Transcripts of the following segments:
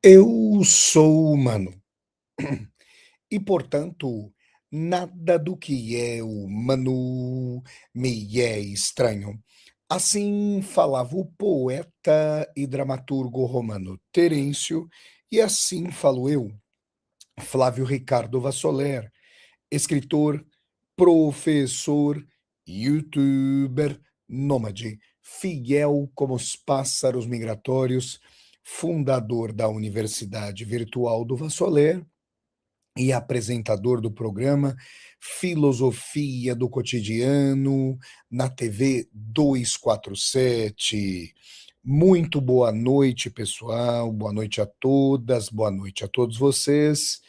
Eu sou humano e, portanto, nada do que é humano me é estranho. Assim falava o poeta e dramaturgo romano Terêncio, e assim falo eu, Flávio Ricardo Vassoler, escritor, professor, youtuber, nômade, fiel como os pássaros migratórios, fundador da Universidade Virtual do Vassoler e apresentador do programa Filosofia do Cotidiano na TV 247. Muito boa noite, pessoal. Boa noite a todas, boa noite a todos vocês.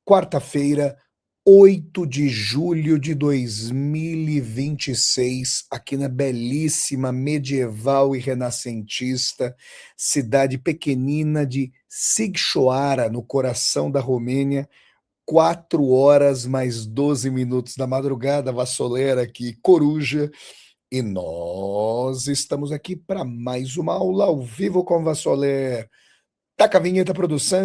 Quarta-feira, 8 de julho de 2026, aqui na belíssima, medieval e renascentista cidade pequenina de Sighisoara, no coração da Romênia, 4 horas mais 12 minutos da madrugada, vassoleira aqui, coruja, e nós estamos aqui para mais uma aula ao vivo com Vassoler. Taca a vinheta, produção!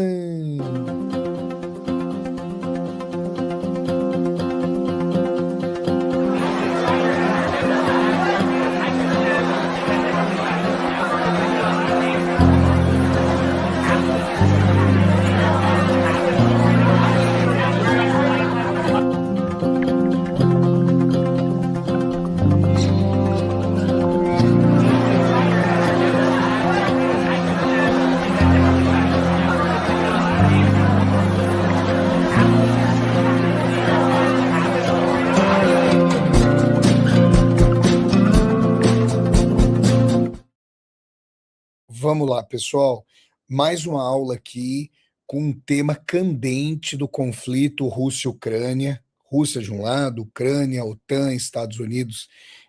Vamos lá, pessoal. Mais uma aula aqui com um tema candente do conflito Rússia-Ucrânia. Rússia de um lado, Ucrânia, OTAN, Estados Unidos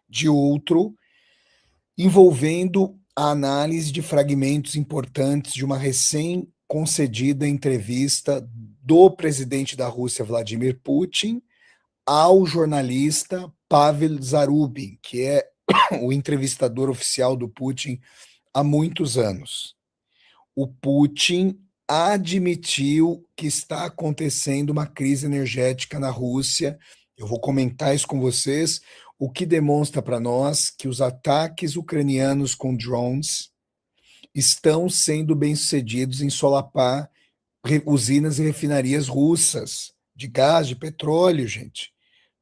de outro, envolvendo a análise de fragmentos importantes de uma recém-concedida entrevista do presidente da Rússia, Vladimir Putin, ao jornalista Pavel Zarubin, que é o entrevistador oficial do Putin há muitos anos. O Putin admitiu que está acontecendo uma crise energética na Rússia. Eu vou comentar isso com vocês, o que demonstra para nós que os ataques ucranianos com drones estão sendo bem-sucedidos em solapar usinas e refinarias russas de gás, de petróleo, gente,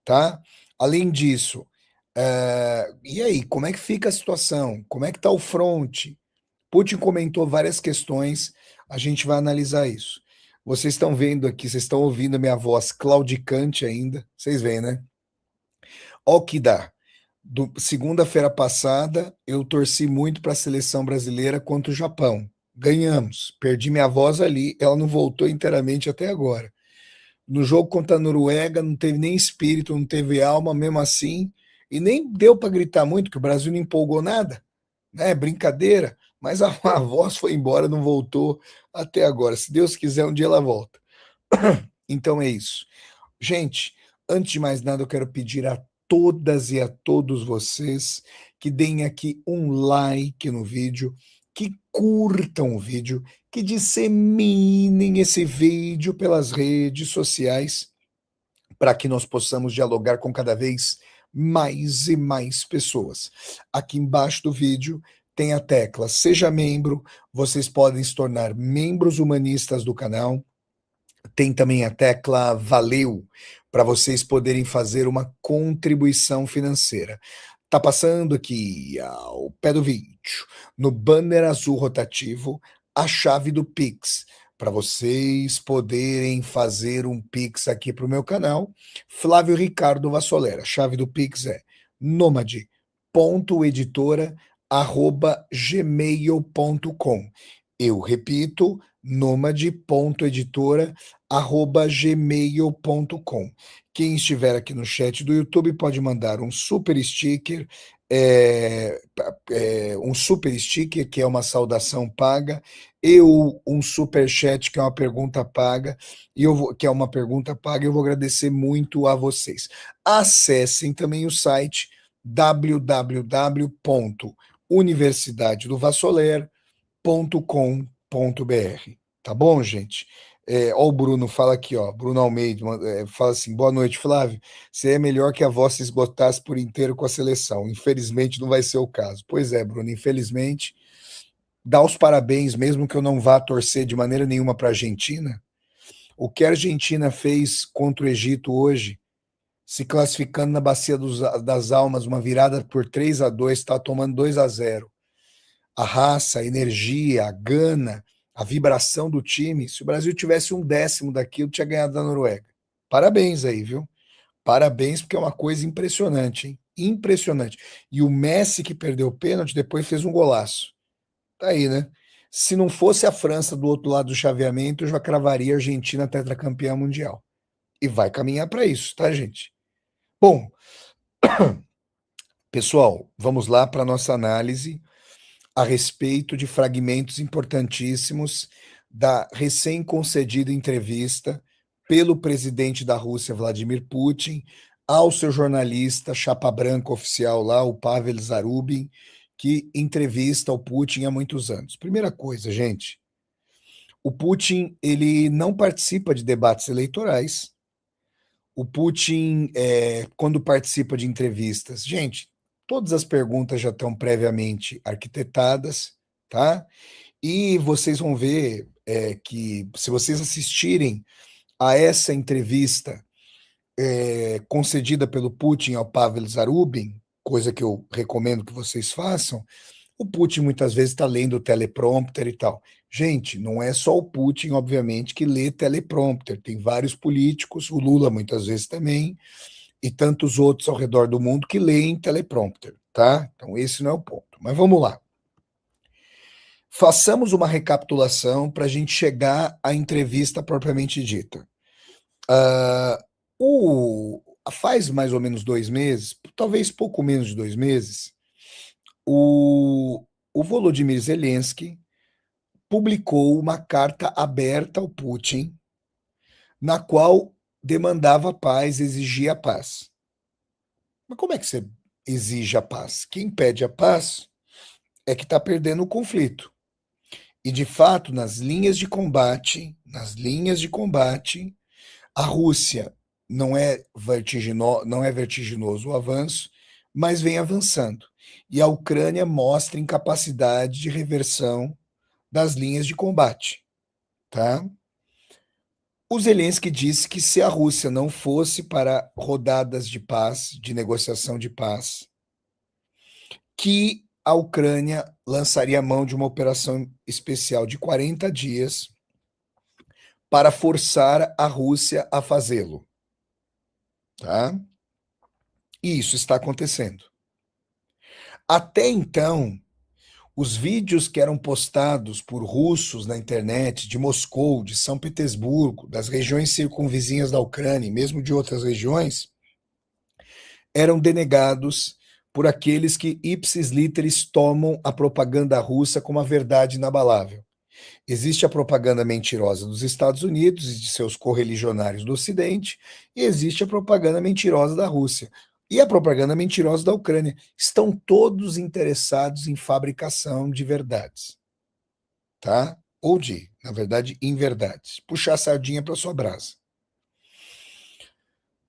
tá? Além disso, e aí, como é que fica a situação? Como é que está o fronte? Putin comentou várias questões, a gente vai analisar isso. Vocês estão vendo aqui, vocês estão ouvindo a minha voz claudicante ainda, vocês veem, né? Ó o que dá. Segunda-feira passada, eu torci muito para a seleção brasileira contra o Japão. Ganhamos. Perdi minha voz ali, ela não voltou inteiramente até agora. No jogo contra a Noruega, não teve nem espírito, não teve alma, mesmo assim, e nem deu para gritar muito, que o Brasil não empolgou nada, né? Brincadeira, mas a voz foi embora, não voltou até agora. Se Deus quiser, um dia ela volta. Então é isso. Gente, antes de mais nada, eu quero pedir a todas e a todos vocês que deem aqui um like no vídeo, que curtam o vídeo, que disseminem esse vídeo pelas redes sociais, para que nós possamos dialogar com cada vez mais e mais pessoas. Aqui embaixo do vídeo tem a tecla Seja Membro, vocês podem se tornar membros humanistas do canal. Tem também a tecla Valeu, para vocês poderem fazer uma contribuição financeira. Tá passando aqui ao pé do vídeo, no banner azul rotativo, a chave do Pix, para vocês poderem fazer um Pix aqui para o meu canal. Flávio Ricardo Vassolera. A chave do Pix é nomade.editora@gmail.com. Eu repito, nomade.editora@gmail.com. Quem estiver aqui no chat do YouTube pode mandar um super sticker, um super sticker, que é uma saudação paga, e um super chat, que é uma pergunta paga, que é uma pergunta paga, eu vou agradecer muito a vocês. Acessem também o site www.universidadedovassoler.com.br, Tá bom, gente? Ó, o Bruno fala aqui, ó. Bruno Almeida fala assim: boa noite, Flávio. Seria melhor que a voz se esgotasse por inteiro com a seleção. Infelizmente, não vai ser o caso. Pois é, Bruno, infelizmente. Dá os parabéns, mesmo que eu não vá torcer de maneira nenhuma para a Argentina. O que a Argentina fez contra o Egito hoje, se classificando na Bacia das Almas, uma virada por 3-2, está tomando 2-0. A raça, a energia, a gana, a vibração do time. Se o Brasil tivesse um décimo daquilo, tinha ganhado da Noruega. Parabéns aí, viu? Parabéns, porque é uma coisa impressionante, hein? Impressionante. E o Messi, que perdeu o pênalti, depois fez um golaço. Tá aí, né? Se não fosse a França do outro lado do chaveamento, eu já cravaria a Argentina tetracampeã mundial. E vai caminhar para isso, tá, gente? Bom, pessoal, vamos lá para nossa análise a respeito de fragmentos importantíssimos da recém-concedida entrevista pelo presidente da Rússia, Vladimir Putin, ao seu jornalista chapa branca oficial lá, o Pavel Zarubin, que entrevista o Putin há muitos anos. Primeira coisa, gente, o Putin ele não participa de debates eleitorais. O Putin, quando participa de entrevistas, gente, todas as perguntas já estão previamente arquitetadas, tá? E vocês vão ver que, se vocês assistirem a essa entrevista concedida pelo Putin ao Pavel Zarubin, coisa que eu recomendo que vocês façam, o Putin muitas vezes está lendo o teleprompter e tal. Gente, não é só o Putin, obviamente, que lê teleprompter. Tem vários políticos, o Lula muitas vezes também, e tantos outros ao redor do mundo que leem teleprompter, tá? Então esse não é o ponto. Mas vamos lá. Façamos uma recapitulação para a gente chegar à entrevista propriamente dita. Faz mais ou menos 2 meses, talvez pouco menos de 2 meses, o Volodymyr Zelensky publicou uma carta aberta ao Putin, na qual demandava paz, exigia paz. Mas como é que você exige a paz? Quem pede a paz é que está perdendo o conflito. E, de fato, nas linhas de combate, a Rússia não é vertiginoso o avanço, mas vem avançando. E a Ucrânia mostra incapacidade de reversão das linhas de combate, tá? O Zelensky disse que se a Rússia não fosse para rodadas de paz, de negociação de paz, que a Ucrânia lançaria mão de uma operação especial de 40 dias para forçar a Rússia a fazê-lo, tá? E isso está acontecendo. Até então, os vídeos que eram postados por russos na internet de Moscou, de São Petersburgo, das regiões circunvizinhas da Ucrânia e mesmo de outras regiões, eram denegados por aqueles que ipsis literis tomam a propaganda russa como a verdade inabalável. Existe a propaganda mentirosa dos Estados Unidos e de seus correligionários do Ocidente, e existe a propaganda mentirosa da Rússia. E a propaganda mentirosa da Ucrânia. Estão todos interessados em fabricação de verdades. Tá? Ou na verdade, inverdades. Puxar a sardinha para sua brasa.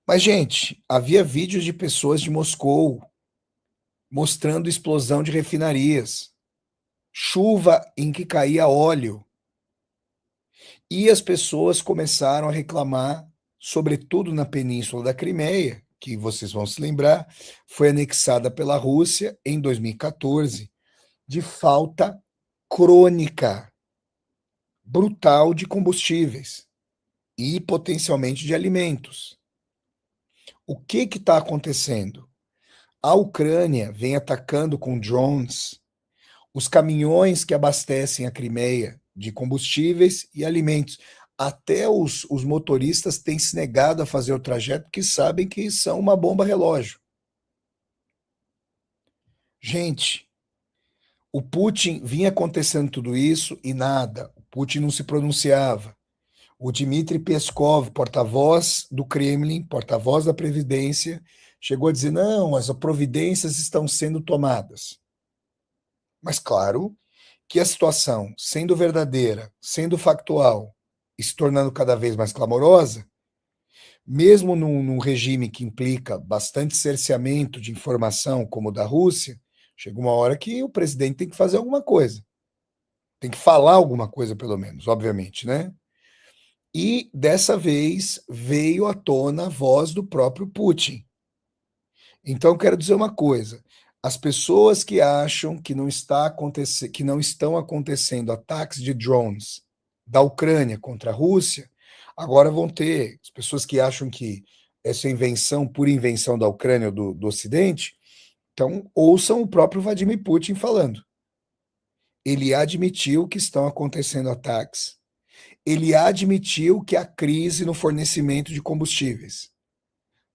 Mas, gente, havia vídeos de pessoas de Moscou mostrando explosão de refinarias, chuva em que caía óleo. E as pessoas começaram a reclamar, sobretudo na Península da Crimeia, que vocês vão se lembrar, foi anexada pela Rússia em 2014, de falta crônica, brutal de combustíveis e potencialmente de alimentos. O que está acontecendo? A Ucrânia vem atacando com drones os caminhões que abastecem a Crimeia de combustíveis e alimentos. Até os motoristas têm se negado a fazer o trajeto porque sabem que são uma bomba relógio. Gente, o Putin vinha acontecendo tudo isso e nada. O Putin não se pronunciava. O Dmitry Peskov, porta-voz do Kremlin, porta-voz da Previdência, chegou a dizer: não, as providências estão sendo tomadas. Mas, claro, que a situação, sendo verdadeira, sendo factual e se tornando cada vez mais clamorosa, mesmo num regime que implica bastante cerceamento de informação, como o da Rússia, chega uma hora que o presidente tem que fazer alguma coisa. Tem que falar alguma coisa, pelo menos, obviamente, né? E dessa vez veio à tona a voz do próprio Putin. Então, quero dizer uma coisa: as pessoas que acham que que não estão acontecendo ataques de drones da Ucrânia contra a Rússia, agora vão ter. As pessoas que acham que essa invenção, por invenção da Ucrânia ou do Ocidente, então ouçam o próprio Vladimir Putin falando. Ele admitiu que estão acontecendo ataques. Ele admitiu que há crise no fornecimento de combustíveis.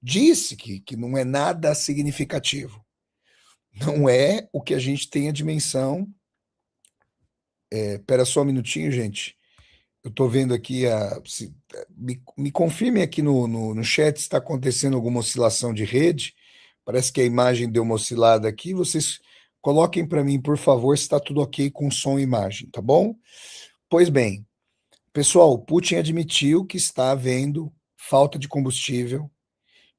Disse que não é nada significativo. Não é o que a gente tem a dimensão. Espera só um minutinho, gente. Eu estou vendo aqui me confirme aqui no chat se está acontecendo alguma oscilação de rede. Parece que a imagem deu uma oscilada aqui. Vocês coloquem para mim, por favor, se está tudo ok com som e imagem, tá bom? Pois bem, pessoal, o Putin admitiu que está havendo falta de combustível,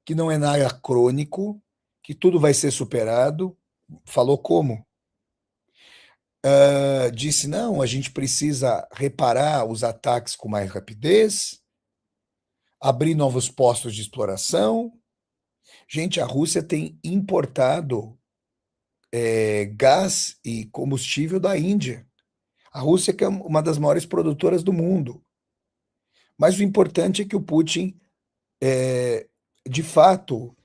que não é nada crônico, que tudo vai ser superado. Falou como? Disse, não, a gente precisa reparar os ataques com mais rapidez, abrir novos postos de exploração. Gente, a Rússia tem importado gás e combustível da Índia. A Rússia que é uma das maiores produtoras do mundo. Mas o importante é que o Putin, de fato,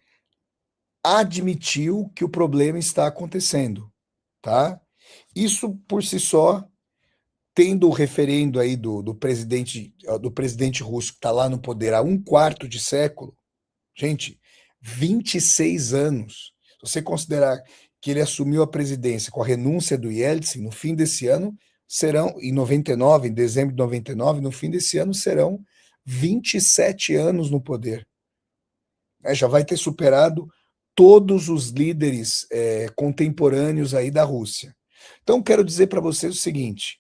admitiu que o problema está acontecendo, tá? Isso por si só, tendo o referendo aí do presidente russo que está lá no poder há um quarto de século, gente, 26 anos. Se você considerar que ele assumiu a presidência com a renúncia do Yeltsin no fim desse ano, serão, em 99, em dezembro de 99, no fim desse ano serão 27 anos no poder. Já vai ter superado todos os líderes contemporâneos aí da Rússia. Então, quero dizer para vocês o seguinte: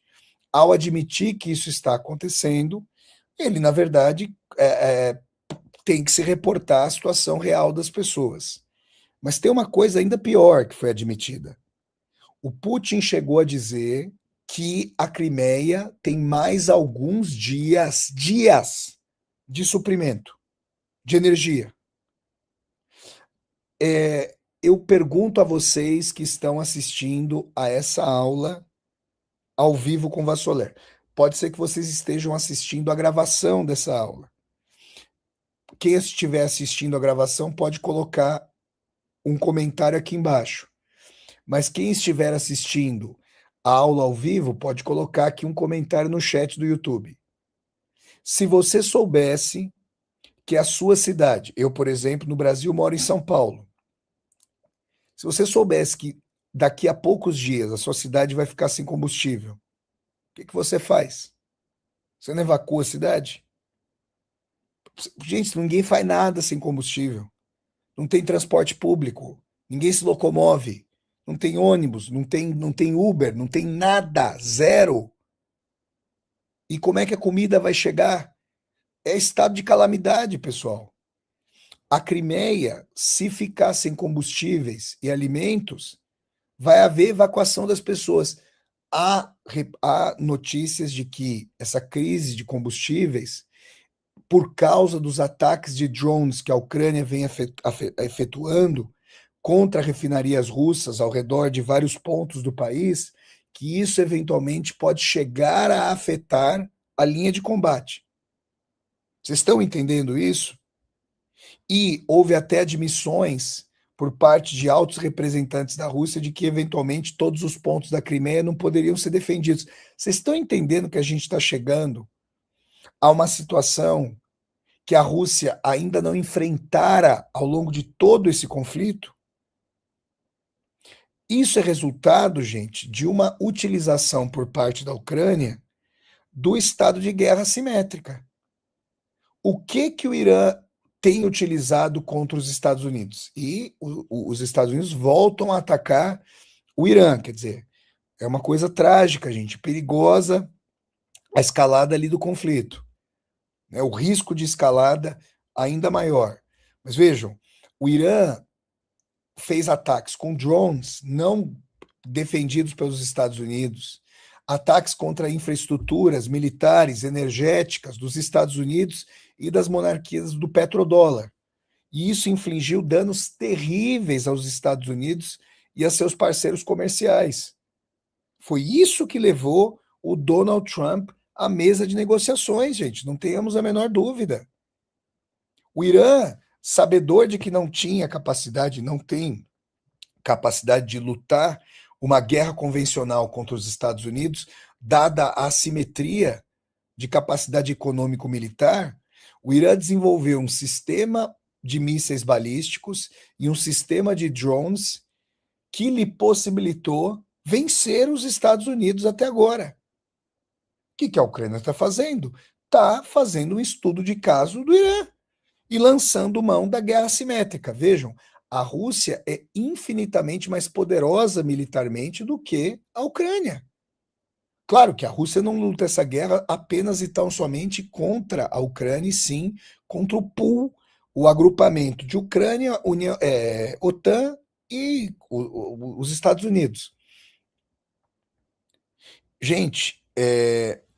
ao admitir que isso está acontecendo, ele, na verdade, tem que se reportar a situação real das pessoas. Mas tem uma coisa ainda pior que foi admitida. O Putin chegou a dizer que a Crimeia tem mais alguns dias de suprimento de energia. Eu pergunto a vocês que estão assistindo a essa aula ao vivo com Vassoler. Pode ser que vocês estejam assistindo a gravação dessa aula. Quem estiver assistindo a gravação pode colocar um comentário aqui embaixo. Mas quem estiver assistindo a aula ao vivo pode colocar aqui um comentário no chat do YouTube. Se você soubesse que a sua cidade, eu, por exemplo, no Brasil, moro em São Paulo. Se você soubesse que daqui a poucos dias a sua cidade vai ficar sem combustível, o que você faz? Você não evacua a cidade? Gente, ninguém faz nada sem combustível. Não tem transporte público, ninguém se locomove, não tem ônibus, não tem Uber, não tem nada, zero. E como é que a comida vai chegar? É estado de calamidade, pessoal. A Crimeia, se ficar sem combustíveis e alimentos, vai haver evacuação das pessoas. Há notícias de que essa crise de combustíveis, por causa dos ataques de drones que a Ucrânia vem efetuando contra refinarias russas ao redor de vários pontos do país, que isso eventualmente pode chegar a afetar a linha de combate. Vocês estão entendendo isso? E houve até admissões por parte de altos representantes da Rússia de que, eventualmente, todos os pontos da Crimeia não poderiam ser defendidos. Vocês estão entendendo que a gente está chegando a uma situação que a Rússia ainda não enfrentara ao longo de todo esse conflito? Isso é resultado, gente, de uma utilização por parte da Ucrânia do estado de guerra assimétrica. O que o Irã tem utilizado contra os Estados Unidos? E os Estados Unidos voltam a atacar o Irã, quer dizer, É uma coisa trágica, gente, perigosa a escalada ali do conflito, né? O risco de escalada ainda maior. Mas vejam, o Irã fez ataques com drones não defendidos pelos Estados Unidos, ataques contra infraestruturas militares, energéticas dos Estados Unidos e das monarquias do petrodólar. E isso infligiu danos terríveis aos Estados Unidos e a seus parceiros comerciais. Foi isso que levou o Donald Trump à mesa de negociações, gente, não tenhamos a menor dúvida. O Irã, sabedor de que não tinha capacidade, não tem capacidade de lutar uma guerra convencional contra os Estados Unidos, dada a assimetria de capacidade econômico-militar, o Irã desenvolveu um sistema de mísseis balísticos e um sistema de drones que lhe possibilitou vencer os Estados Unidos até agora. O que a Ucrânia está fazendo? Está fazendo um estudo de caso do Irã e lançando mão da guerra assimétrica. Vejam, a Rússia é infinitamente mais poderosa militarmente do que a Ucrânia. Claro que a Rússia não luta essa guerra apenas e tão somente contra a Ucrânia, e sim contra o pool, o agrupamento de Ucrânia, OTAN e os Estados Unidos. Gente,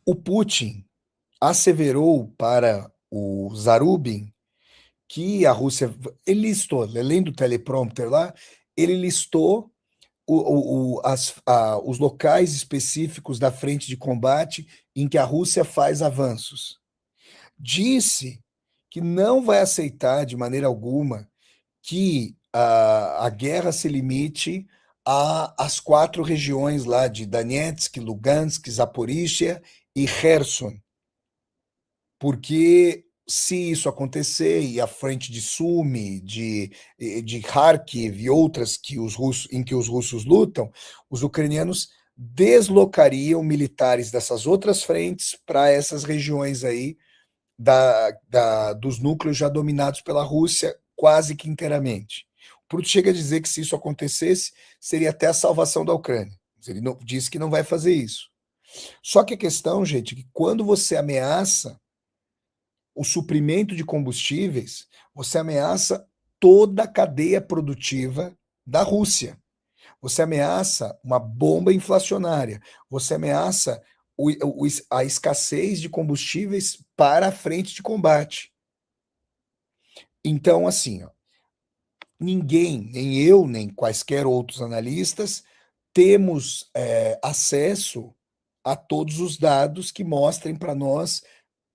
o Putin asseverou para o Zarubin que a Rússia, ele listou, além do teleprompter lá, ele listou os locais específicos da frente de combate em que a Rússia faz avanços. Disse que não vai aceitar de maneira alguma que a guerra se limite às 4 regiões lá de Donetsk, Lugansk, Zaporíжья e Kherson, porque se isso acontecer e a frente de Sumy, de Kharkiv e outras em que os russos lutam, os ucranianos deslocariam militares dessas outras frentes para essas regiões aí dos núcleos já dominados pela Rússia quase que inteiramente. O Putin chega a dizer que se isso acontecesse, seria até a salvação da Ucrânia. Ele disse que não vai fazer isso. Só que a questão, gente, é que quando você ameaça o suprimento de combustíveis, você ameaça toda a cadeia produtiva da Rússia. Você ameaça uma bomba inflacionária. Você ameaça a escassez de combustíveis para a frente de combate. Então, assim, ó, ninguém, nem eu, nem quaisquer outros analistas, temos acesso a todos os dados que mostrem para nós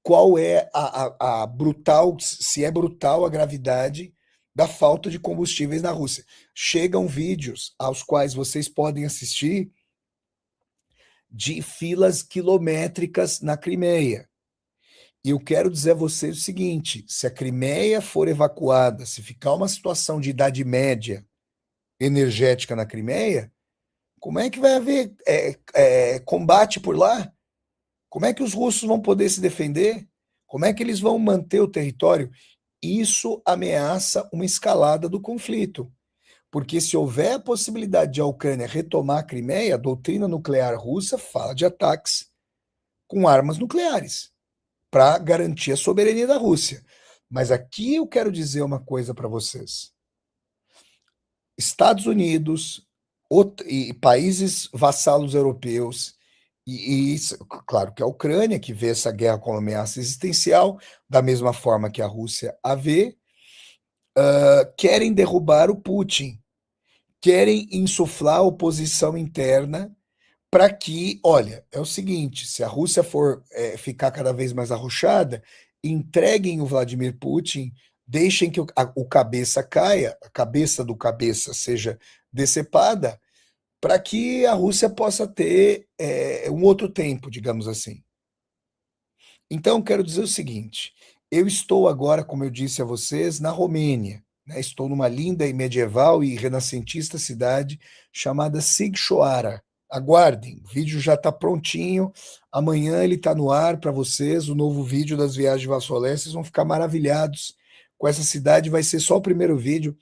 qual é a brutal, se é brutal a gravidade da falta de combustíveis na Rússia. Chegam vídeos aos quais vocês podem assistir de filas quilométricas na Crimeia. E eu quero dizer a vocês o seguinte: se a Crimeia for evacuada, se ficar uma situação de idade média energética na Crimeia, como é que vai haver combate por lá? Como é que os russos vão poder se defender? Como é que eles vão manter o território? Isso ameaça uma escalada do conflito. Porque se houver a possibilidade de a Ucrânia retomar a Crimeia, a doutrina nuclear russa fala de ataques com armas nucleares para garantir a soberania da Rússia. Mas aqui eu quero dizer uma coisa para vocês. Estados Unidos e países vassalos europeus, claro que a Ucrânia, que vê essa guerra como ameaça existencial, da mesma forma que a Rússia a vê, querem derrubar o Putin, querem insuflar a oposição interna para que, olha, é o seguinte, se a Rússia for ficar cada vez mais arrochada, entreguem o Vladimir Putin, deixem que o cabeça caia, a cabeça do cabeça seja decepada, para que a Rússia possa ter um outro tempo, digamos assim. Então, quero dizer o seguinte, eu estou agora, como eu disse a vocês, na Romênia, né? Estou numa linda e medieval e renascentista cidade chamada Sighisoara. Aguardem, o vídeo já está prontinho, amanhã ele está no ar para vocês, o novo vídeo das viagens de Vassolé, vocês vão ficar maravilhados com essa cidade, vai ser só o primeiro vídeo,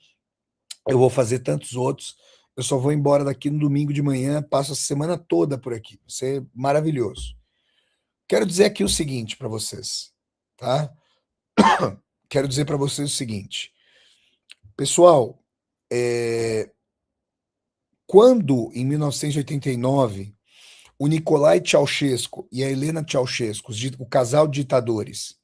eu vou fazer tantos outros, Eu só vou embora daqui no domingo de manhã, passo a semana toda por aqui. Vai ser maravilhoso. Quero dizer aqui o seguinte para vocês, tá? Quero dizer para vocês o seguinte. Pessoal, quando, em 1989, o Nicolae Ceausescu e a Helena Ceausescu, o casal de ditadores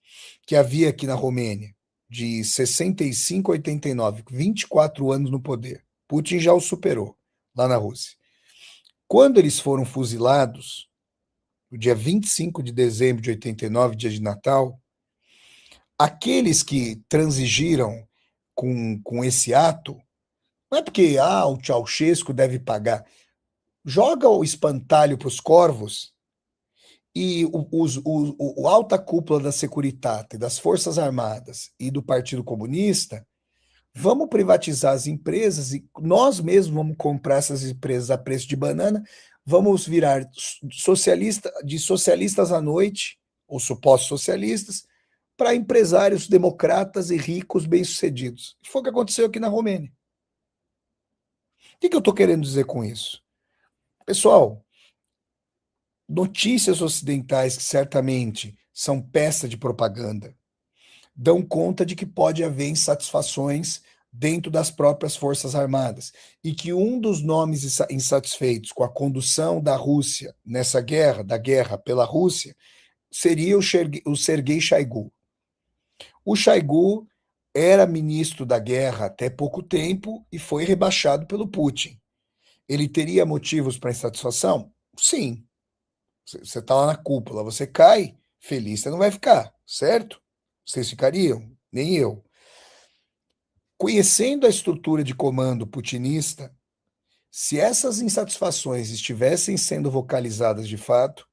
que havia aqui na Romênia, de 65 a 89, 24 anos no poder, Putin já o superou lá na Rússia. Quando eles foram fuzilados, no dia 25 de dezembro de 89, dia de Natal, aqueles que transigiram com esse ato, não é porque o Ceausescu deve pagar. Joga o espantalho para os corvos e o alta cúpula da Securitate, das Forças Armadas e do Partido Comunista, vamos privatizar as empresas e nós mesmos vamos comprar essas empresas a preço de banana, vamos virar de socialistas à noite, ou supostos socialistas, para empresários democratas e ricos bem-sucedidos. Foi o que aconteceu aqui na Romênia. O que eu estou querendo dizer com isso? Pessoal, notícias ocidentais que certamente são peça de propaganda dão conta de que pode haver insatisfações dentro das próprias Forças Armadas e que um dos nomes insatisfeitos com a condução da Rússia nessa guerra, da guerra pela Rússia, seria o Sergei Shoigu. O Shoigu era ministro da guerra até pouco tempo e foi rebaixado pelo Putin. Ele teria motivos para insatisfação? Sim. Você está lá na cúpula, você cai, feliz você não vai ficar, certo? Vocês ficariam? Nem eu. Conhecendo a estrutura de comando putinista, se essas insatisfações estivessem sendo vocalizadas de fato,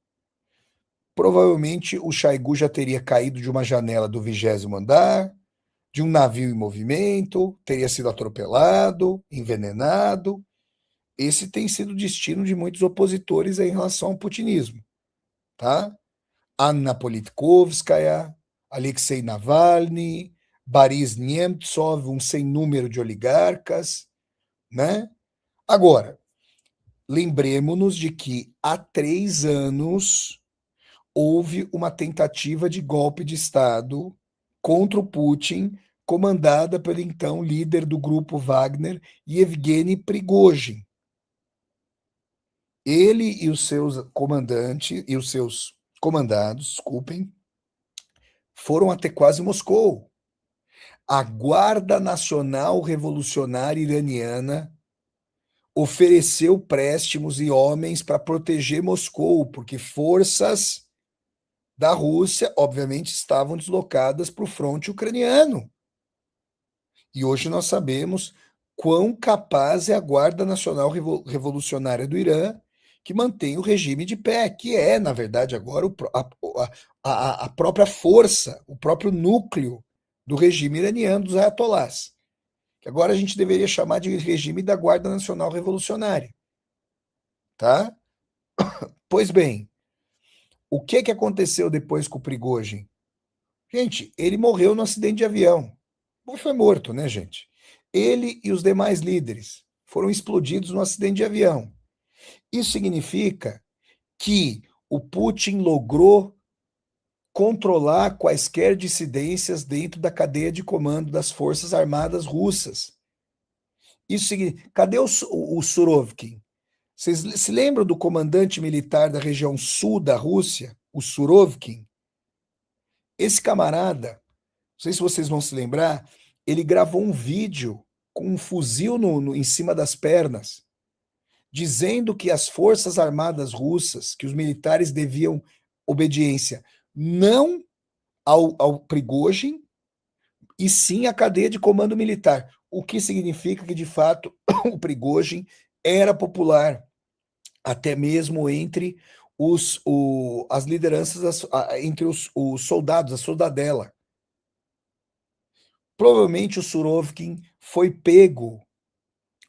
provavelmente o Shoigu já teria caído de uma janela do 20º andar, de um navio em movimento, teria sido atropelado, envenenado. Esse tem sido o destino de muitos opositores em relação ao putinismo, tá? Anna Politkovskaya, Alexei Navalny, Boris Nemtsov, um sem número de oligarcas, né? Agora, lembremos-nos de que há 3 anos houve uma tentativa de golpe de Estado contra o Putin, comandada pelo então líder do grupo Wagner, Yevgeny Prigozhin. Ele e os seus comandantes e os seus comandados, desculpem, foram até quase Moscou. A Guarda Nacional Revolucionária Iraniana ofereceu préstimos e homens para proteger Moscou, porque forças da Rússia, obviamente, estavam deslocadas para o fronte ucraniano. E hoje nós sabemos quão capaz é a Guarda Nacional Revolucionária do Irã, que mantém o regime de pé, que é, na verdade, agora a própria força, o próprio núcleo do regime iraniano, dos ayatolás, que agora a gente deveria chamar de regime da Guarda Nacional Revolucionária. Tá? Pois bem, o que aconteceu depois com o Prigozhin? Gente, ele morreu no acidente de avião. Ou foi morto, né, gente? Ele e os demais líderes foram explodidos no acidente de avião. Isso significa que o Putin logrou controlar quaisquer dissidências dentro da cadeia de comando das Forças Armadas russas. Isso significa... Cadê o Surovkin? Vocês se lembram do comandante militar da região sul da Rússia, o Surovkin? Esse camarada, não sei se vocês vão se lembrar, ele gravou um vídeo com um fuzil em cima das pernas, dizendo que as Forças Armadas russas, que os militares deviam obediência não ao Prigozhin, e sim à cadeia de comando militar. O que significa que, de fato, o Prigozhin era popular, até mesmo entre as lideranças, entre os soldados, a soldadela. Provavelmente o Surovkin foi pego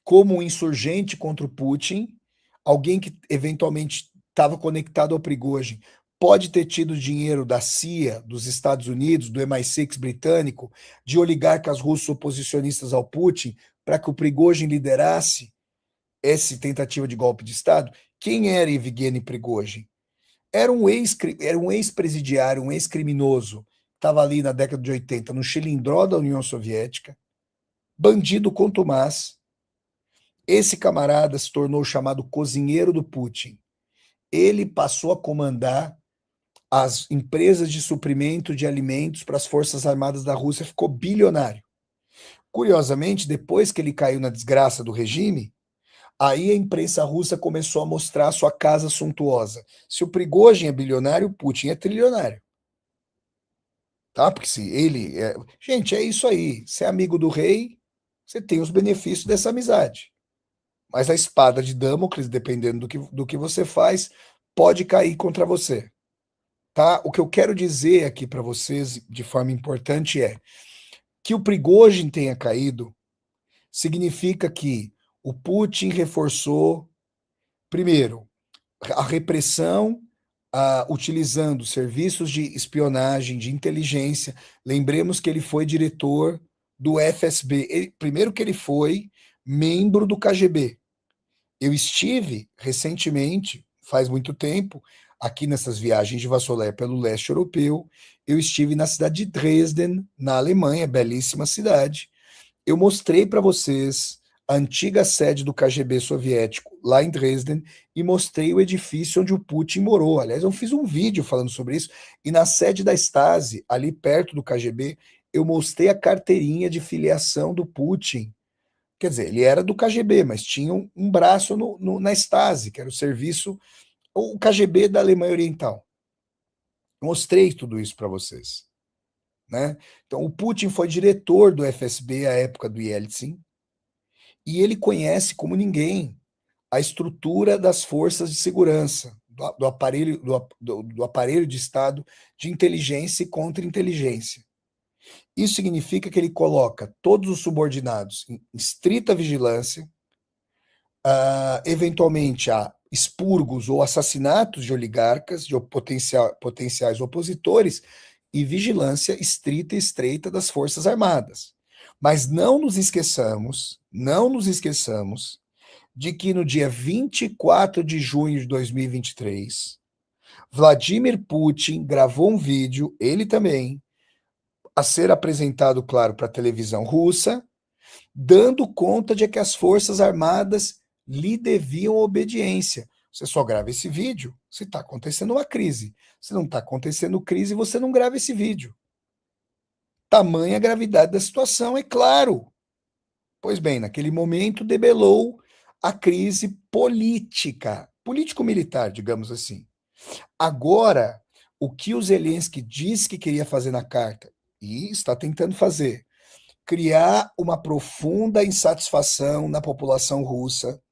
como um insurgente contra o Putin, alguém que eventualmente estava conectado ao Prigozhin, pode ter tido dinheiro da CIA, dos Estados Unidos, do MI6 britânico, de oligarcas russos oposicionistas ao Putin, para que o Prigozhin liderasse essa tentativa de golpe de Estado, quem era Evgeny Prigozhin? Era um ex-presidiário, um ex-criminoso, estava ali na década de 80 no Chilindró da União Soviética, bandido contumaz. Esse camarada se tornou o chamado cozinheiro do Putin. Ele passou a comandar as empresas de suprimento de alimentos para as Forças Armadas da Rússia, ficou bilionário. Curiosamente, depois que ele caiu na desgraça do regime, aí a imprensa russa começou a mostrar a sua casa suntuosa. Se o Prigozhin é bilionário, o Putin é trilionário. Tá? Porque se ele é... Gente, é isso aí. Você é amigo do rei, você tem os benefícios dessa amizade. Mas a espada de Damocles, dependendo do que você faz, pode cair contra você. Tá? O que eu quero dizer aqui para vocês, de forma importante, é que o Prigozhin tenha caído significa que o Putin reforçou, primeiro, a repressão, utilizando serviços de espionagem, de inteligência. Lembremos que ele foi diretor do FSB. Primeiro que ele foi membro do KGB. Eu estive recentemente, faz muito tempo, aqui nessas viagens de vassoura pelo leste europeu, eu estive na cidade de Dresden, na Alemanha, belíssima cidade. Eu mostrei para vocês a antiga sede do KGB soviético lá em Dresden e mostrei o edifício onde o Putin morou. Aliás, eu fiz um vídeo falando sobre isso e na sede da Stasi, ali perto do KGB, eu mostrei a carteirinha de filiação do Putin. Quer dizer, ele era do KGB, mas tinha um braço na Stasi, que era o serviço, o KGB da Alemanha Oriental. Mostrei tudo isso para vocês. Né? Então, o Putin foi diretor do FSB à época do Yeltsin, e ele conhece como ninguém a estrutura das forças de segurança, do aparelho de Estado de inteligência e contra-inteligência. Isso significa que ele coloca todos os subordinados em estrita vigilância, eventualmente há expurgos ou assassinatos de oligarcas, de potenciais opositores, e vigilância estrita e estreita das Forças Armadas. Mas não nos esqueçamos de que no dia 24 de junho de 2023, Vladimir Putin gravou um vídeo, ele também, a ser apresentado, claro, para a televisão russa, dando conta de que as Forças Armadas lhe deviam obediência. Você só grava esse vídeo se está acontecendo uma crise. Se não está acontecendo crise, você não grava esse vídeo. Tamanha a gravidade da situação, é claro. Pois bem, naquele momento debelou a crise política, político-militar, digamos assim. Agora, o que o Zelensky disse que queria fazer na carta, e está tentando fazer, criar uma profunda insatisfação na população russa,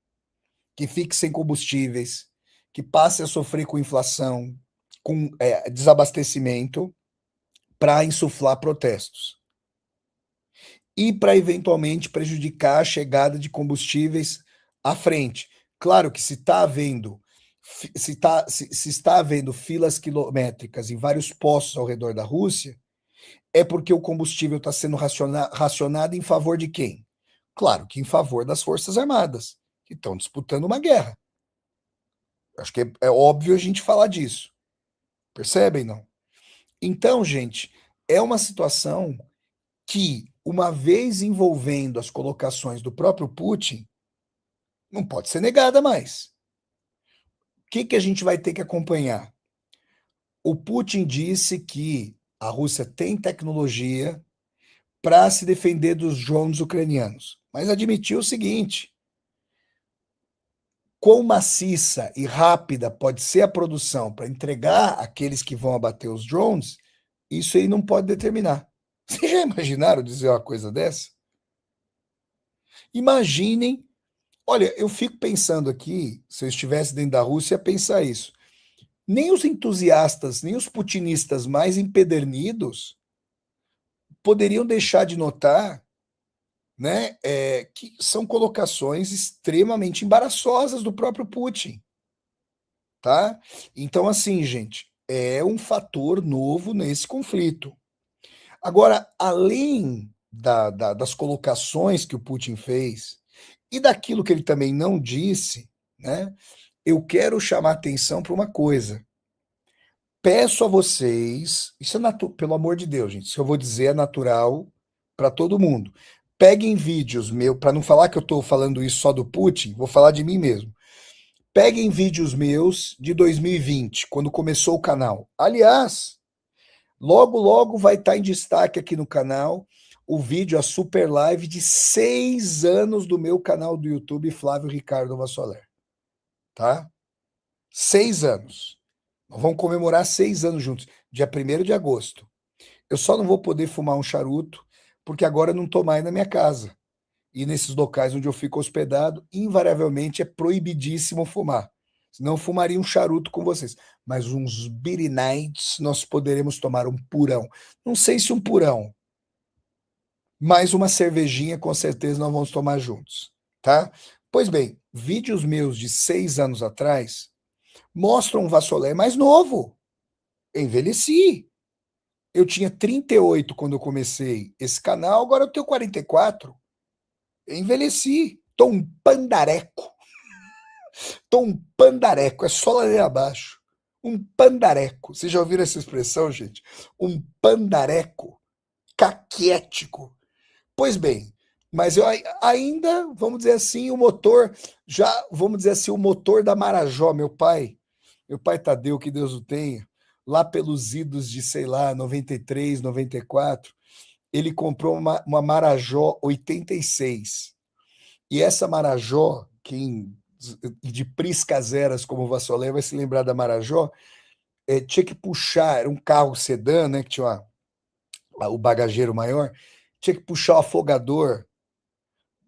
que fique sem combustíveis, que passe a sofrer com inflação, com desabastecimento, para insuflar protestos. E para eventualmente prejudicar a chegada de combustíveis à frente. Claro que se está havendo filas quilométricas em vários postos ao redor da Rússia, é porque o combustível está sendo racionado em favor de quem? Claro que em favor das Forças Armadas, que estão disputando uma guerra. Acho que é óbvio a gente falar disso. Percebem, não? Então, gente, é uma situação que, uma vez envolvendo as colocações do próprio Putin, não pode ser negada mais. O que a gente vai ter que acompanhar? O Putin disse que a Rússia tem tecnologia para se defender dos drones ucranianos, mas admitiu o seguinte: quão maciça e rápida pode ser a produção para entregar aqueles que vão abater os drones, isso aí não pode determinar. Vocês já imaginaram dizer uma coisa dessa? Imaginem, olha, eu fico pensando aqui, se eu estivesse dentro da Rússia, ia pensar isso. Nem os entusiastas, nem os putinistas mais empedernidos poderiam deixar de notar, né, que são colocações extremamente embaraçosas do próprio Putin. Tá? Então, assim, gente, é um fator novo nesse conflito. Agora, além das colocações que o Putin fez, E daquilo que ele também não disse, né, eu quero chamar atenção para uma coisa. Peço a vocês, isso é pelo amor de Deus, gente, isso que eu vou dizer é natural para todo mundo. Peguem vídeos meus, para não falar que eu estou falando isso só do Putin, vou falar de mim mesmo. Peguem vídeos meus de 2020, quando começou o canal. Aliás, logo, logo vai estar em destaque aqui no canal o vídeo, a super live de 6 anos do meu canal do YouTube, Flávio Ricardo Vassoler. Tá? 6 anos. Nós vamos comemorar 6 anos juntos, dia 1º de agosto. Eu só não vou poder fumar um charuto, porque agora eu não estou mais na minha casa. E nesses locais onde eu fico hospedado, invariavelmente é proibidíssimo fumar. Senão eu fumaria um charuto com vocês. Mas uns beer nights nós poderemos tomar um purão. Não sei se um purão, mas uma cervejinha com certeza nós vamos tomar juntos, tá? Pois bem, vídeos meus de 6 anos atrás mostram um Vassolé mais novo. Eu envelheci. Eu tinha 38 quando eu comecei esse canal, agora eu tenho 44. Eu envelheci. Tô um pandareco. Tô um pandareco. É só ladeira abaixo. Um pandareco. Vocês já ouviram essa expressão, gente? Um pandareco. Caquético. Pois bem, mas eu ainda, vamos dizer assim, o motor, já, vamos dizer assim, o motor da Marajó, meu pai Tadeu, que Deus o tenha, lá pelos idos de, sei lá, 93, 94, ele comprou uma Marajó 86. E essa Marajó, quem de priscas eras como o Vassolé vai se lembrar da Marajó, tinha que puxar, era um carro sedã, né, que tinha o bagageiro maior, tinha que puxar o afogador,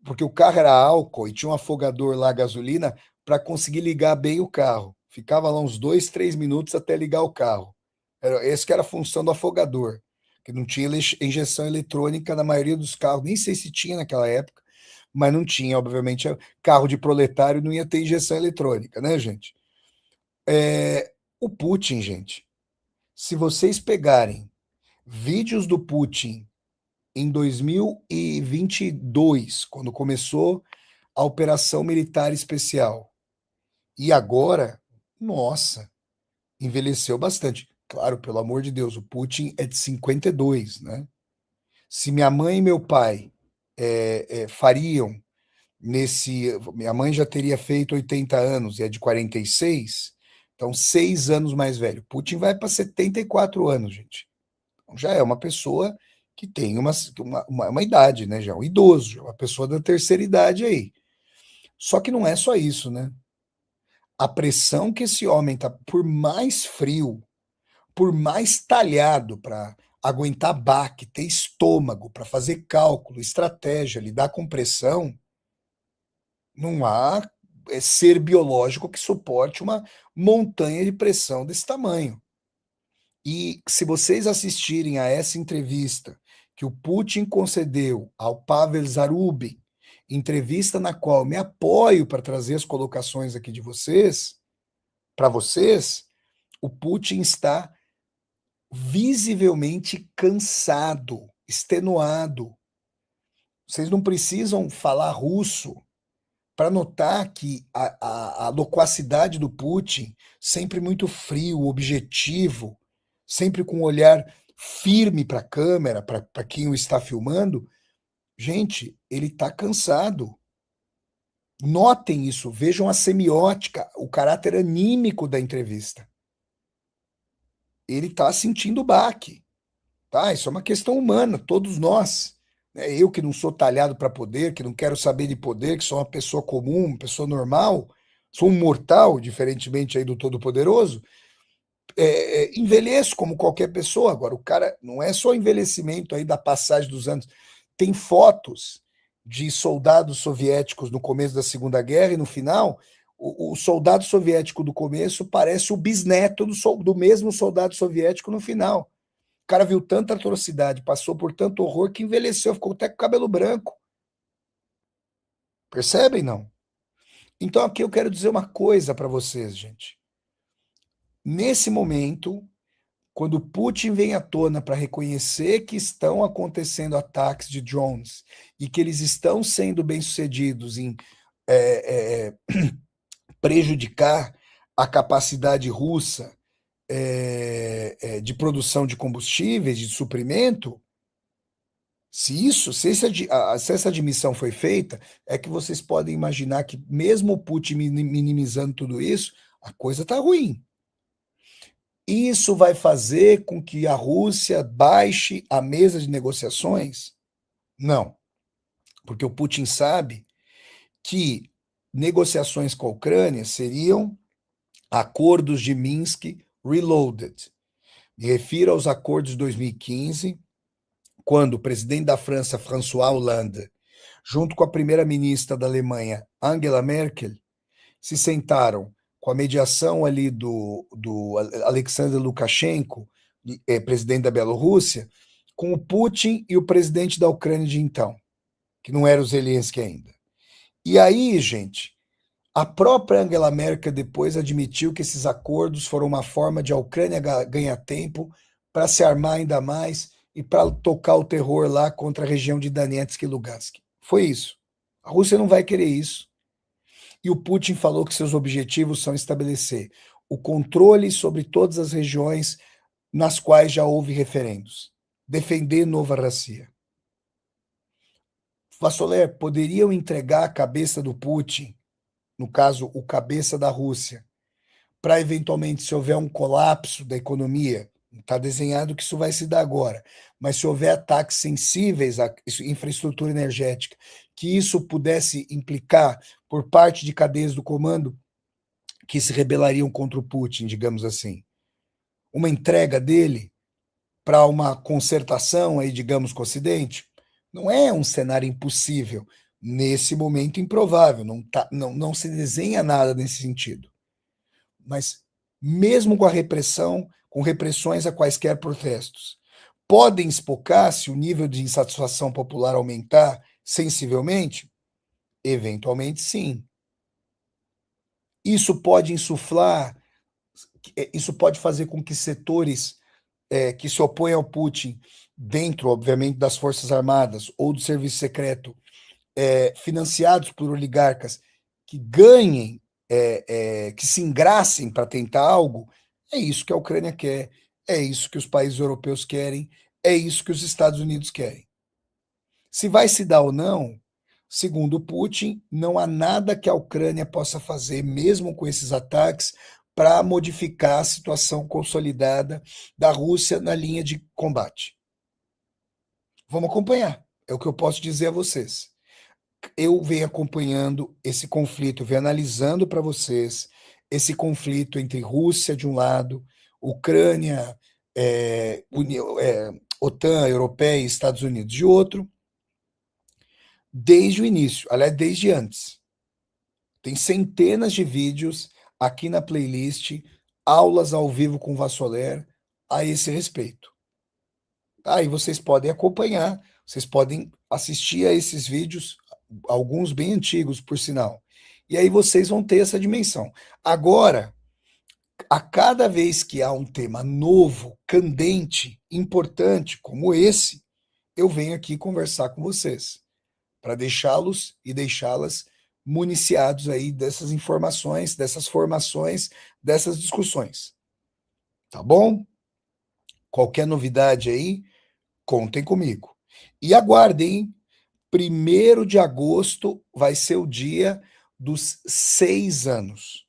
porque o carro era álcool e tinha um afogador lá, gasolina, para conseguir ligar bem o carro. Ficava lá uns 2, 3 minutos até ligar o carro. Essa que era a função do afogador, que não tinha injeção eletrônica na maioria dos carros, nem sei se tinha naquela época, mas não tinha, obviamente, carro de proletário não ia ter injeção eletrônica, né, gente? O Putin, gente, se vocês pegarem vídeos do Putin em 2022, quando começou a operação militar especial. E agora, nossa, envelheceu bastante. Claro, pelo amor de Deus, o Putin é de 52, né? Se minha mãe e meu pai fariam nesse. Minha mãe já teria feito 80 anos e é de 46, então 6 anos mais velho. Putin vai para 74 anos, gente. Então já é uma pessoa que tem uma idade, né? Já é um idoso, já é uma pessoa da terceira idade aí. Só que não é só isso, né? A pressão que esse homem tá, por mais frio, por mais talhado para aguentar baque, ter estômago para fazer cálculo, estratégia, lidar com pressão, não há ser biológico que suporte uma montanha de pressão desse tamanho. E se vocês assistirem a essa entrevista que o Putin concedeu ao Pavel Zarubin, entrevista na qual me apoio para trazer as colocações aqui de vocês, para vocês, o Putin está visivelmente cansado, extenuado. Vocês não precisam falar russo para notar que a loquacidade do Putin, sempre muito frio, objetivo, sempre com um olhar firme para a câmera, para quem o está filmando, gente, ele está cansado. Notem isso, vejam a semiótica, o caráter anímico da entrevista. Ele está sentindo baque, tá? Isso é uma questão humana, todos nós. Né? Eu que não sou talhado para poder, que não quero saber de poder, que sou uma pessoa comum, uma pessoa normal, sou um mortal, diferentemente aí do Todo-Poderoso, envelheço como qualquer pessoa. Agora, o cara não é só envelhecimento aí da passagem dos anos. Tem fotos de soldados soviéticos no começo da Segunda Guerra e no final, o soldado soviético do começo parece o bisneto do mesmo soldado soviético no final. O cara viu tanta atrocidade, passou por tanto horror que envelheceu, ficou até com o cabelo branco. Percebem, não? Então aqui eu quero dizer uma coisa para vocês, gente. Nesse momento, quando Putin vem à tona para reconhecer que estão acontecendo ataques de drones e que eles estão sendo bem-sucedidos em prejudicar a capacidade russa de produção de combustíveis, de suprimento, se essa admissão foi feita, é que vocês podem imaginar que mesmo o Putin minimizando tudo isso, a coisa está ruim. Isso vai fazer com que a Rússia baixe a mesa de negociações? Não, porque o Putin sabe que negociações com a Ucrânia seriam acordos de Minsk reloaded. Me refiro aos acordos de 2015, quando o presidente da França, François Hollande, junto com a primeira-ministra da Alemanha, Angela Merkel, se sentaram com a mediação ali do Alexander Lukashenko, presidente da Bielorrússia, com o Putin e o presidente da Ucrânia de então, que não era o Zelensky ainda. E aí, gente, a própria Angela Merkel depois admitiu que esses acordos foram uma forma de a Ucrânia ganhar tempo para se armar ainda mais e para tocar o terror lá contra a região de Donetsk e Lugansk. Foi isso. A Rússia não vai querer isso. E o Putin falou que seus objetivos são estabelecer o controle sobre todas as regiões nas quais já houve referendos, defender Nova Rússia. Vassoler, poderiam entregar a cabeça do Putin, no caso, o cabeça da Rússia, para eventualmente, se houver um colapso da economia, não está desenhado que isso vai se dar agora, mas se houver ataques sensíveis à infraestrutura energética, que isso pudesse implicar por parte de cadeias do comando que se rebelariam contra o Putin, digamos assim, uma entrega dele para uma concertação aí, digamos, com o Ocidente, não é um cenário impossível, nesse momento improvável, não se desenha nada nesse sentido. Mas mesmo com a repressão, com repressões a quaisquer protestos, podem espocar se o nível de insatisfação popular aumentar sensivelmente? Eventualmente, sim. Isso pode insuflar, isso pode fazer com que setores que se opõem ao Putin, dentro, obviamente, das Forças Armadas ou do Serviço Secreto, financiados por oligarcas, que ganhem, que se engracem para tentar algo. É isso que a Ucrânia quer, é isso que os países europeus querem, é isso que os Estados Unidos querem. Se vai se dar ou não, segundo Putin, não há nada que a Ucrânia possa fazer, mesmo com esses ataques, para modificar a situação consolidada da Rússia na linha de combate. Vamos acompanhar, é o que eu posso dizer a vocês. Eu venho acompanhando esse conflito, venho analisando para vocês esse conflito entre Rússia de um lado, Ucrânia, OTAN, Europeia e Estados Unidos de outro, desde o início, aliás, desde antes. Tem centenas de vídeos aqui na playlist, aulas ao vivo com Vassoler a esse respeito. Aí vocês podem acompanhar, vocês podem assistir a esses vídeos, alguns bem antigos, por sinal. E aí vocês vão ter essa dimensão. Agora, a cada vez que há um tema novo, candente, importante, como esse, eu venho aqui conversar com vocês, para deixá-los e deixá-las municiados aí dessas informações, dessas formações, dessas discussões. Tá bom? Qualquer novidade aí, contem comigo. E aguardem, 1º de agosto vai ser o dia dos 6 anos.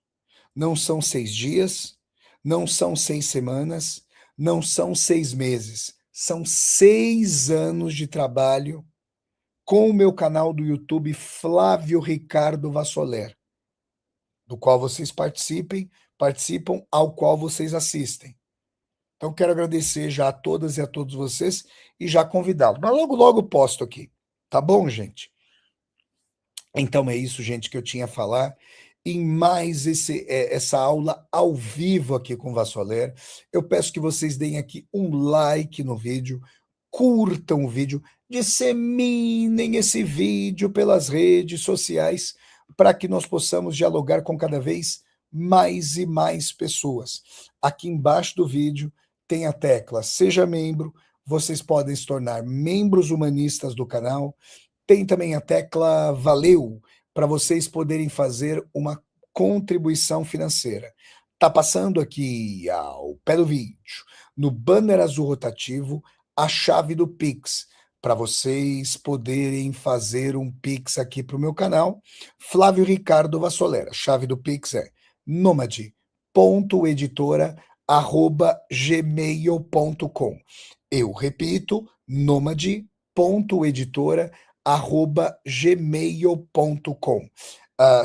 Não são 6 dias, não são 6 semanas, não são 6 meses. São 6 anos de trabalho com o meu canal do YouTube Flávio Ricardo Vassoler, do qual vocês participam, ao qual vocês assistem. Então, quero agradecer já a todas e a todos vocês e já convidá-los. Mas logo, logo posto aqui. Tá bom, gente? Então é isso, gente, que eu tinha a falar em mais essa aula ao vivo aqui com o Vassoler. Eu peço que vocês deem aqui um like no vídeo, curtam o vídeo, disseminem esse vídeo pelas redes sociais para que nós possamos dialogar com cada vez mais e mais pessoas. Aqui embaixo do vídeo tem a tecla Seja Membro, vocês podem se tornar membros humanistas do canal. Tem também a tecla Valeu, para vocês poderem fazer uma contribuição financeira. Tá passando aqui ao pé do vídeo, no banner azul rotativo, a chave do Pix, para vocês poderem fazer um Pix aqui para o meu canal. Flávio Ricardo Vassolera. A chave do Pix é nomade.editora@gmail.com. Eu repito, nomade.editora@gmail.com.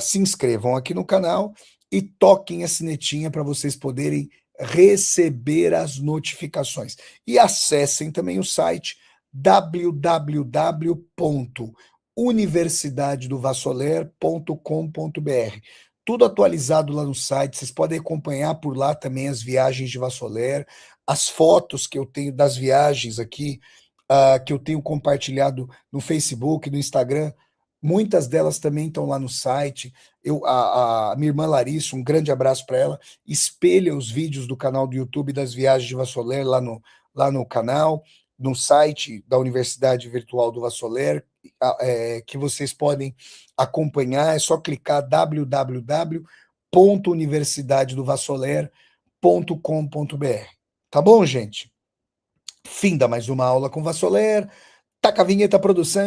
Se inscrevam aqui no canal e toquem a sinetinha para vocês poderem receber as notificações. E acessem também o site www.universidadedovassoler.com.br. Tudo atualizado lá no site, vocês podem acompanhar por lá também as viagens de Vassoler, as fotos que eu tenho das viagens aqui, que eu tenho compartilhado no Facebook, no Instagram, muitas delas também estão lá no site. A minha irmã Larissa, um grande abraço para ela, espelha os vídeos do canal do YouTube das viagens de Vassoler lá no canal, no site da Universidade Virtual do Vassoler, que vocês podem acompanhar. É só clicar www.universidadedovassoler.com.br. Tá bom, gente? Finda mais uma aula com Vassoler. Taca a vinheta, produção!